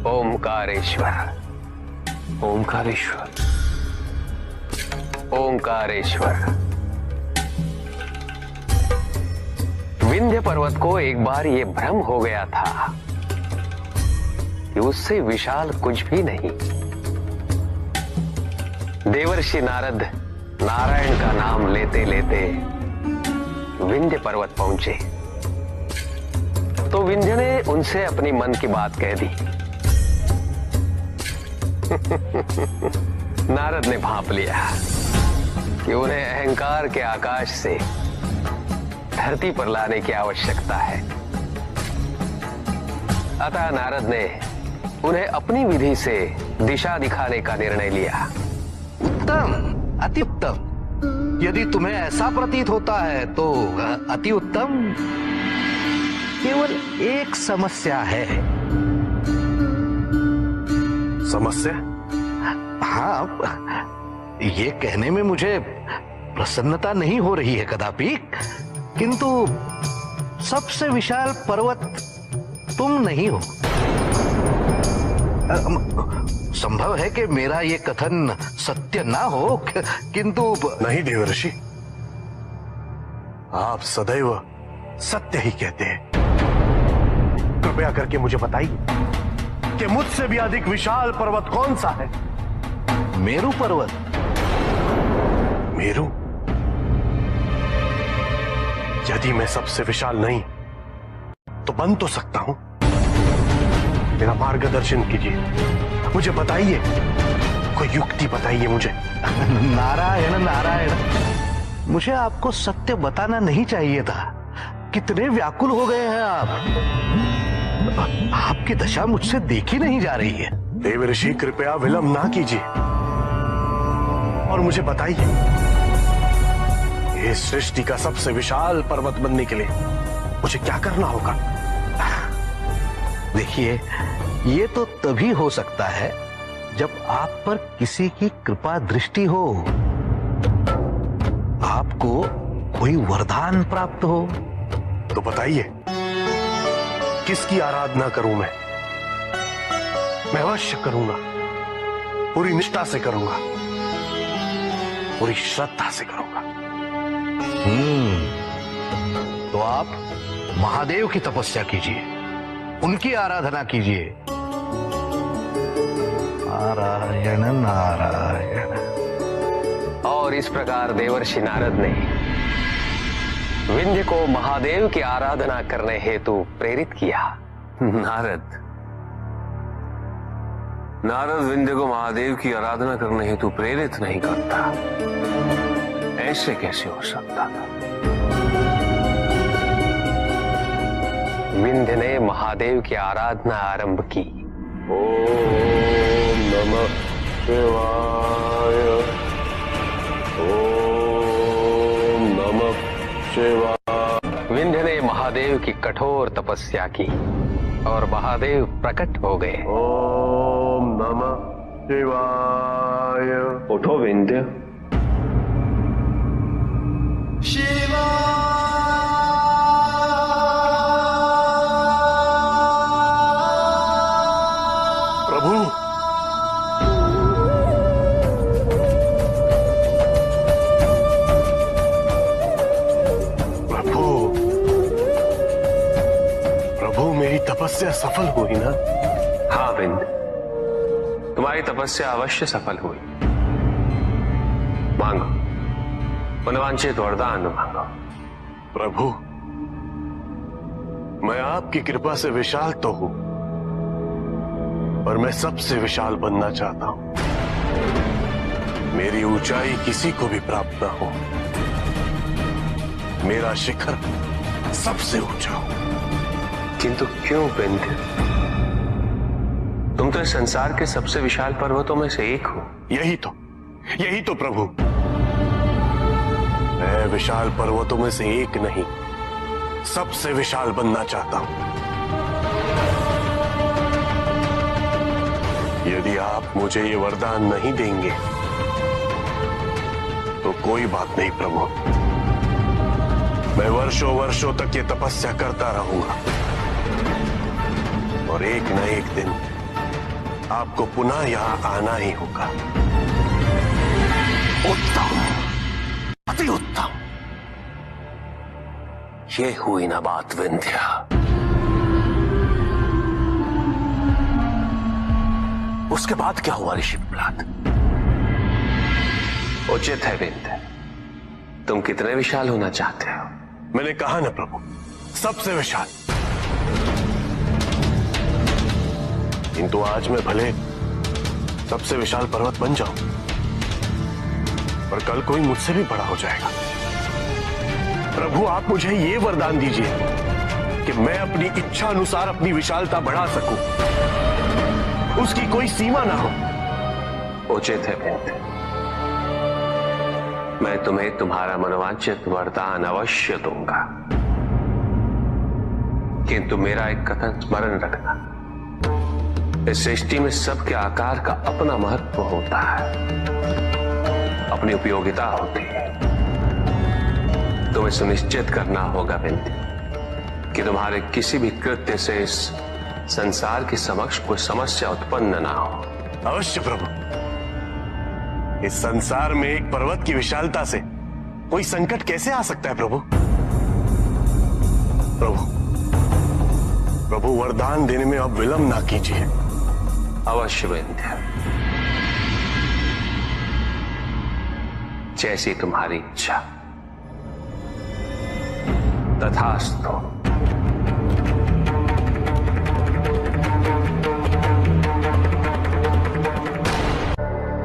ओमकारेश्वर, ओमकारेश्वर, ओमकारेश्वर। विंध्य पर्वत को एक बार ये भ्रम हो गया था कि उससे विशाल कुछ भी नहीं। देवर्षि नारद नारायण का नाम लेते लेते विंध्य पर्वत पहुंचे तो विंध्य ने उनसे अपनी मन की बात कह दी। नारद ने भांप लिया कि उन्हें अहंकार के आकाश से धरती पर लाने की आवश्यकता है। अतः नारद ने उन्हें अपनी विधि से दिशा दिखाने का निर्णय लिया। उत्तम, अति उत्तम। यदि तुम्हें ऐसा प्रतीत होता है तो अति उत्तम। केवल एक समस्या है। समस्या? हाँ, ये कहने में मुझे प्रसन्नता नहीं हो रही है कदापि, किंतु सबसे विशाल पर्वत तुम नहीं हो। संभव है कि मेरा ये कथन सत्य ना हो, किंतु नहीं देवर्षि, आप सदैव सत्य ही कहते हैं। कृपया करके मुझे बताइए कि मुझसे भी अधिक विशाल पर्वत कौन सा है? मेरू पर्वत। मेरू? यदि मैं सबसे विशाल नहीं तो बन तो सकता हूं। मेरा मार्गदर्शन कीजिए, मुझे बताइए, कोई युक्ति बताइए मुझे। नारायण नारायण, मुझे आपको सत्य बताना नहीं चाहिए था। कितने व्याकुल हो गए हैं आप। आपकी दशा मुझसे देखी नहीं जा रही है। देवर्षि, कृपया विलंब ना कीजिए और मुझे बताइए, इस सृष्टि का सबसे विशाल पर्वत बनने के लिए मुझे क्या करना होगा? देखिए, ये तो तभी हो सकता है जब आप पर किसी की कृपा दृष्टि हो, आपको कोई वरदान प्राप्त हो। तो बताइए, किसकी आराधना करूं मैं? मैं अवश्य करूंगा, पूरी निष्ठा से करूंगा, पूरी श्रद्धा से करूंगा। तो आप महादेव की तपस्या कीजिए, उनकी आराधना कीजिए। नारायण नारायण। और इस प्रकार देवर्षि नारद ने विंध्य को महादेव की आराधना करने हेतु प्रेरित किया। नारद विंध्य को महादेव की आराधना करने हेतु प्रेरित नहीं करता। ऐसे कैसे हो सकता था? विंध्य ने महादेव की आराधना आरंभ की। ओम नमः शिवाय, ओम नमः शिवाय। विंध्य ने महादेव की कठोर तपस्या की और महादेव प्रकट हो गए। ओम नमः शिवाय। उठो विंध्य। प्रभु, प्रभु, प्रभु, मेरी तपस्या सफल हुई ना? हाँ विंध्य, तुम्हारी तपस्या अवश्य सफल हुई। मांगो, मनवांछित वरदान मांगो। प्रभु, मैं आपकी कृपा से विशाल तो हूं, पर मैं सबसे विशाल बनना चाहता हूं। मेरी ऊंचाई किसी को भी प्राप्त ना हो। मेरा शिखर सबसे ऊंचा हो। किंतु क्यों विंध्य? तुम तो इस संसार के सबसे विशाल पर्वतों में से एक हो। यही तो प्रभु, मैं विशाल पर्वतों में से एक नहीं, सबसे विशाल बनना चाहता हूं। यदि आप मुझे ये वरदान नहीं देंगे तो कोई बात नहीं प्रभु, मैं वर्षों वर्षों तक ये तपस्या करता रहूंगा और एक न एक दिन आपको पुनः यहां आना ही होगा। उत्तम, अति उत्तम। ये हुई ना बात विंध्या। उसके बाद क्या हुआ ऋषि प्रहलाद? उचित है विंध्य, तुम कितने विशाल होना चाहते हो? मैंने कहा ना प्रभु, सबसे विशाल। किंतु आज मैं भले सबसे विशाल पर्वत बन जाऊं, पर कल कोई मुझसे भी बड़ा हो जाएगा। प्रभु, आप मुझे ये वरदान दीजिए कि मैं अपनी इच्छा अनुसार अपनी विशालता बढ़ा सकूं, उसकी कोई सीमा ना हो। उचित है विंध्य, मैं तुम्हें तुम्हारा मनोवांछित वरदान अवश्य दूंगा, किंतु मेरा एक कथन स्मरण रखना, इस सृष्टि में सबके आकार का अपना महत्व होता है, अपनी उपयोगिता होती है। तुम्हें सुनिश्चित करना होगा विंध्य कि तुम्हारे किसी भी कृत्य से इस संसार के समक्ष कोई समस्या उत्पन्न ना हो। अवश्य प्रभु, इस संसार में एक पर्वत की विशालता से कोई संकट कैसे आ सकता है प्रभु? प्रभु वरदान देने में अब विलंब ना कीजिए। अवश्य विंध्य, जैसी तुम्हारी इच्छा, तथास्तु।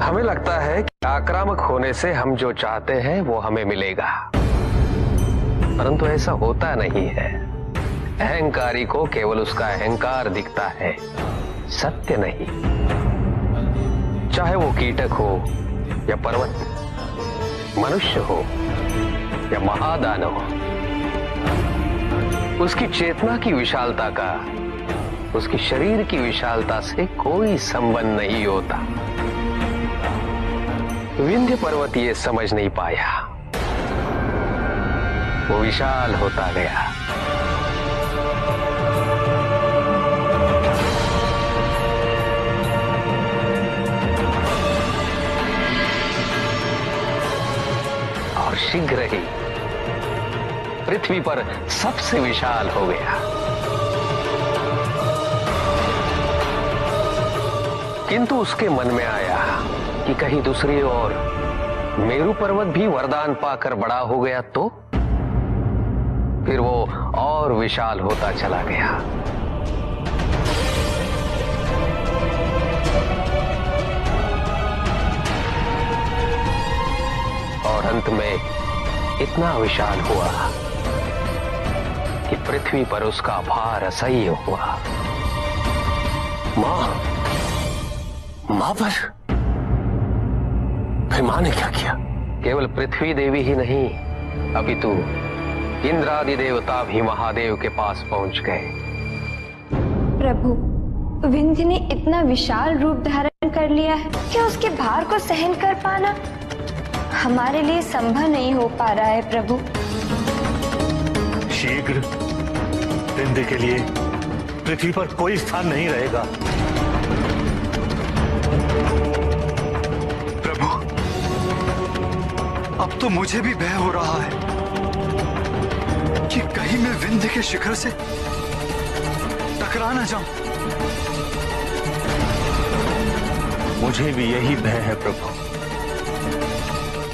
हमें लगता है कि आक्रामक होने से हम जो चाहते हैं वो हमें मिलेगा, परंतु ऐसा होता नहीं है। अहंकारी को केवल उसका अहंकार दिखता है, सत्य नहीं। चाहे वो कीटक हो या पर्वत, मनुष्य हो या महादानव, उसकी चेतना की विशालता का उसकी शरीर की विशालता से कोई संबंध नहीं होता। विंध्य पर्वत ये समझ नहीं पाया, वो विशाल होता गया। और शीघ्र ही पृथ्वी पर सबसे विशाल हो गया। किंतु उसके मन में आया कि कहीं दूसरी ओर मेरू पर्वत भी वरदान पाकर बड़ा हो गया तो? फिर वो और विशाल होता चला गया। और अंत में इतना विशाल हुआ कि पृथ्वी पर उसका भार असह्य हुआ। मां पर फिर मां ने क्या किया? केवल पृथ्वी देवी ही नहीं, अपितु इंद्रादि देवता भी महादेव के पास पहुंच गए। प्रभु, विंध्य ने इतना विशाल रूप धारण कर लिया है कि उसके भार को सहन कर पाना हमारे लिए संभव नहीं हो पा रहा है। प्रभु, शीघ्र विंध्य के लिए पृथ्वी पर कोई स्थान नहीं रहेगा। अब तो मुझे भी भय हो रहा है कि कहीं मैं विंध्य के शिखर से टकरा न जाऊं। मुझे भी यही भय है प्रभु।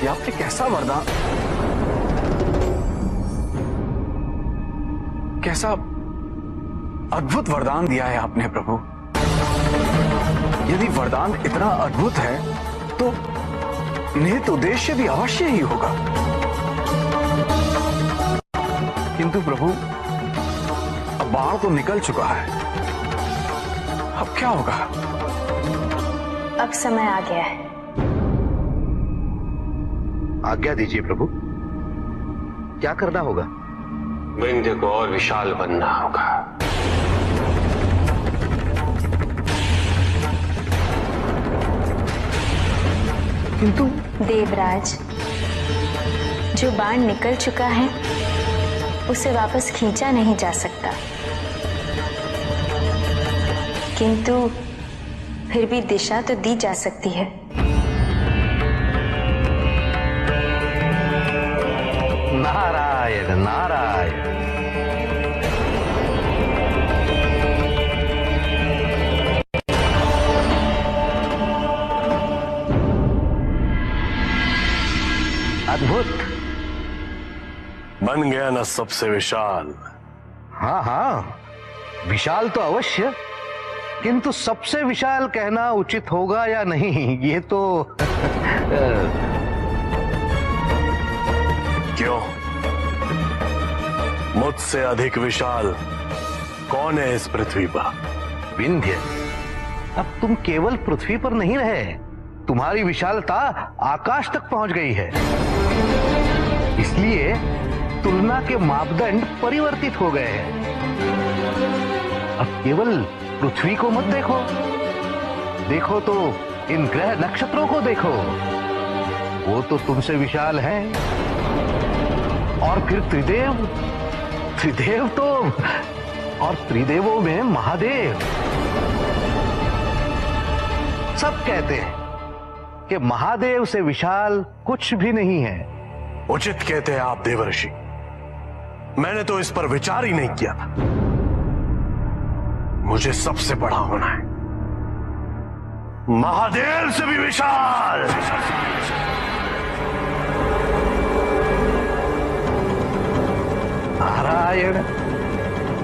ये आपने कैसा वरदान, कैसा अद्भुत वरदान दिया है आपने प्रभु। यदि वरदान इतना अद्भुत है तो निहित उद्देश्य भी अवश्य ही होगा। किंतु प्रभु, अब बाण तो निकल चुका है, अब क्या होगा? अब समय आ गया है। आज्ञा दीजिए प्रभु, क्या करना होगा? विंध्य को और विशाल बनना होगा। किंतु देवराज, जो बाण निकल चुका है उसे वापस खींचा नहीं जा सकता, किंतु फिर भी दिशा तो दी जा सकती है। नारायण नारायण। अद्भुत। बन गया ना सबसे विशाल। हाँ हाँ, विशाल तो अवश्य, किंतु सबसे विशाल कहना उचित होगा या नहीं, ये तो क्यों? मुझसे अधिक विशाल कौन है इस पृथ्वी पर? विंध्य, अब तुम केवल पृथ्वी पर नहीं रहे, तुम्हारी विशालता आकाश तक पहुंच गई है। इसलिए तुलना के मापदंड परिवर्तित हो गए हैं। अब केवल पृथ्वी को मत देखो, देखो तो इन ग्रह नक्षत्रों को देखो, वो तो तुमसे विशाल हैं। और फिर त्रिदेव, त्रिदेव तो, और त्रिदेवों में महादेव। सब कहते हैं कि महादेव से विशाल कुछ भी नहीं है। उचित कहते हैं आप देवर्षि, मैंने तो इस पर विचार ही नहीं किया था। मुझे सबसे बड़ा होना है, महादेव से भी विशाल। नारायण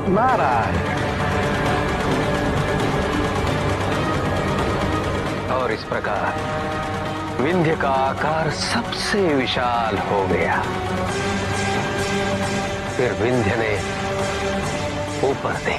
नारायण। और इस प्रकार विंध्य का आकार सबसे विशाल हो गया। फिर विंध्य ने ऊपर देखा।